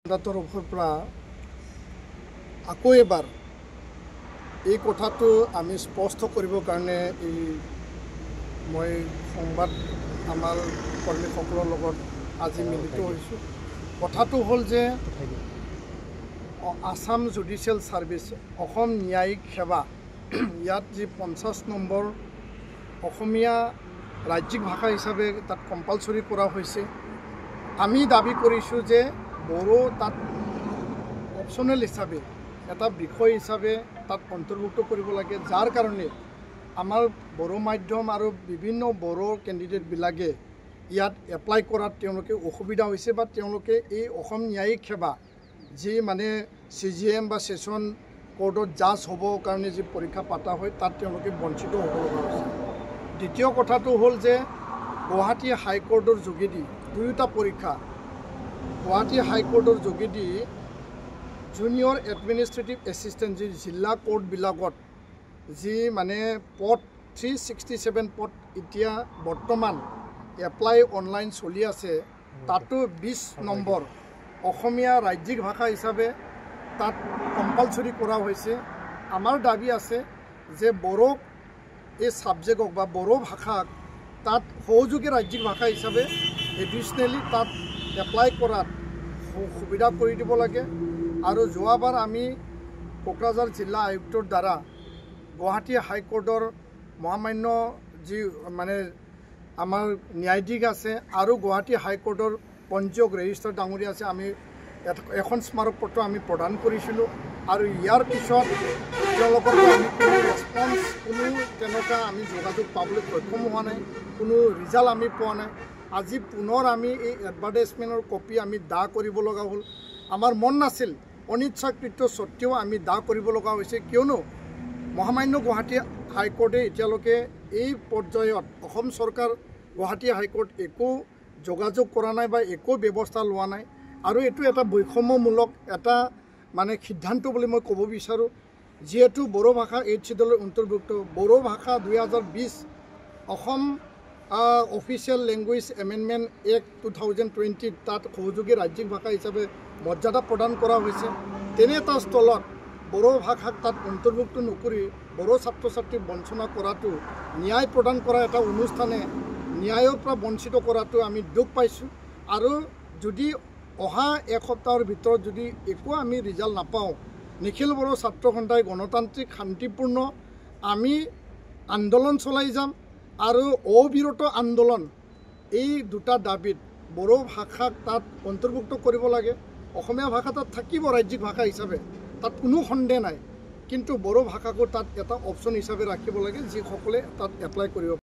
তৰফৰ পৰা আকৌ এবাৰ এই কথাটো আমি স্পষ্ট কৰিবৰ কাৰণে মই সংবাদ আমাৰ কৰ্মীসকলৰ লগত আজি মিলিত হৈছোঁ। কথাটো হ'ল যে আসাম জুডিচিয়েল সাৰ্ভিস অসম ন্যায়িক সেৱা ইয়াত যি 50 নম্বৰ অসমীয়া ৰাজ্যিক ভাষা হিচাপে তাত কম্পালসৰি কৰা হৈছে। আমি দাবী কৰিছোঁ যে বড়ো তাত অপশনেল হিসাবে এটা বিষয় হিসাবে তাত অন্তৰ্ভুক্ত কৰিব লাগে, যাৰ কাৰণে আমাৰ বড়ো মাধ্যম আৰু বিভিন্ন বড়ো কেণ্ডিডেটবিলাকে ইয়াত এপ্লাই কৰাত তেওঁলোকে অসুবিধা হৈছে বা তেওঁলোকে এই অসম ন্যায়িক সেৱা যি মানে CGM বা সেশন কোৰ্টত জাজ হ'ব কাৰণে যি পৰীক্ষা পাতা হয় তাত তেওঁলোকে বঞ্চিত হ'ব লগা হৈছে। দ্বিতীয় কথাটো হ'ল যে গুৱাহাটী হাইকোৰ্টৰ যোগেদি দুয়োটা পৰীক্ষা গুৱাহাটী হাইকোৰ্টৰ যোগেদি জুনিয়ৰ এডমিনিষ্ট্ৰেটিভ এছিষ্টেণ্ট যি জিলা কোৰ্টবিলাকত যি মানে পদ 367 পদ এতিয়া বৰ্তমান এপ্লাই অনলাইন চলি আছে, তাতো 20 নম্বৰ অসমীয়া ৰাজ্যিক ভাষা হিচাপে তাত কম্পালসৰি কৰা হৈছে। আমাৰ দাবী আছে যে বড়ো এই ছাবজেক্টক বা বড়ো ভাষাক তাত সহযোগী ৰাজ্যিক ভাষা হিচাপে এডিশ্যনেলি তাত এপ্লাই কৰাত সুবিধা কৰি দিব লাগে। আৰু যোৱাবাৰ আমি কোকৰাঝাৰ জিলা আয়ুক্তৰ দ্বাৰা গুৱাহাটী হাইকোৰ্টৰ মহামান্য যি মানে আমাৰ ন্যায়াধীশ আছে আৰু গুৱাহাটী হাইকোৰ্টৰ পঞ্জীয়ক ৰেজিষ্ট্ৰাৰ ডাঙৰীয়া আছে, আমি এখন স্মাৰক পত্ৰ আমি প্ৰদান কৰিছিলোঁ। আৰু ইয়াৰ পিছত তেওঁলোকৰ আমি কোনো ৰেছপন্স কোনো তেনেকুৱা আমি যোগাযোগ পাবলৈ সক্ষম হোৱা নাই, কোনো ৰিজাল্ট আমি পোৱা নাই। আজি পুনৰ আমি এই এডভাৰটাইজমেণ্টৰ কপি আমি দাহ কৰিব লগা হ'ল। আমাৰ মন নাছিল, অনিচ্ছাকৃত সত্ত্বেও আমি দাহ কৰিব লগা হৈছে, কিয়নো মহামান্য গুৱাহাটী হাইকোৰ্টে এতিয়ালৈকে এই পৰ্যায়ত অসম চৰকাৰ গুৱাহাটী হাইকোৰ্ট একো যোগাযোগ কৰা নাই বা একো ব্যৱস্থা লোৱা নাই। আৰু এইটো এটা বৈষম্যমূলক এটা মানে সিদ্ধান্ত বুলি মই ক'ব বিচাৰোঁ। যিহেতু বড়ো ভাষা 8th শিডিউলৰ অন্তৰ্ভুক্ত, বড়ো ভাষা 2020 Assam official language amendment act 2020 তাত সহযোগী ৰাজ্যিক ভাষা হিচাপে মৰ্যাদা প্ৰদান কৰা হৈছে। তেনে এটা স্থলত বড়ো ভাষাক তাত অন্তৰ্ভুক্ত নকৰি বড়ো ছাত্ৰ ছাত্ৰীক বঞ্চনা কৰাটো, ন্যায় প্ৰদান কৰা এটা অনুষ্ঠানে ন্যায়ৰ পৰা বঞ্চিত কৰাটো আমি দুখ পাইছোঁ। আৰু যদি অহা এক সপ্তাহৰ ভিতৰত যদি একো আমি ৰিজাল্ট নাপাওঁ, নিখিল বড়ো ছাত্ৰ সন্থাই গণতান্ত্ৰিক শান্তিপূৰ্ণ আমি আন্দোলন চলাই যাম। আৰু অবিৰত আন্দোলন এই দুটা দাবীত বড়ো ভাষাক তাত অন্তৰ্ভুক্ত কৰিব লাগে। অসমীয়া ভাষা তাত থাকিব ৰাজ্যিক ভাষা হিচাপে, তাত কোনো সন্দেহ নাই, কিন্তু বড়ো ভাষাকো তাত এটা অপশ্যন হিচাপে ৰাখিব লাগে যিসকলে তাত এপ্লাই কৰিব।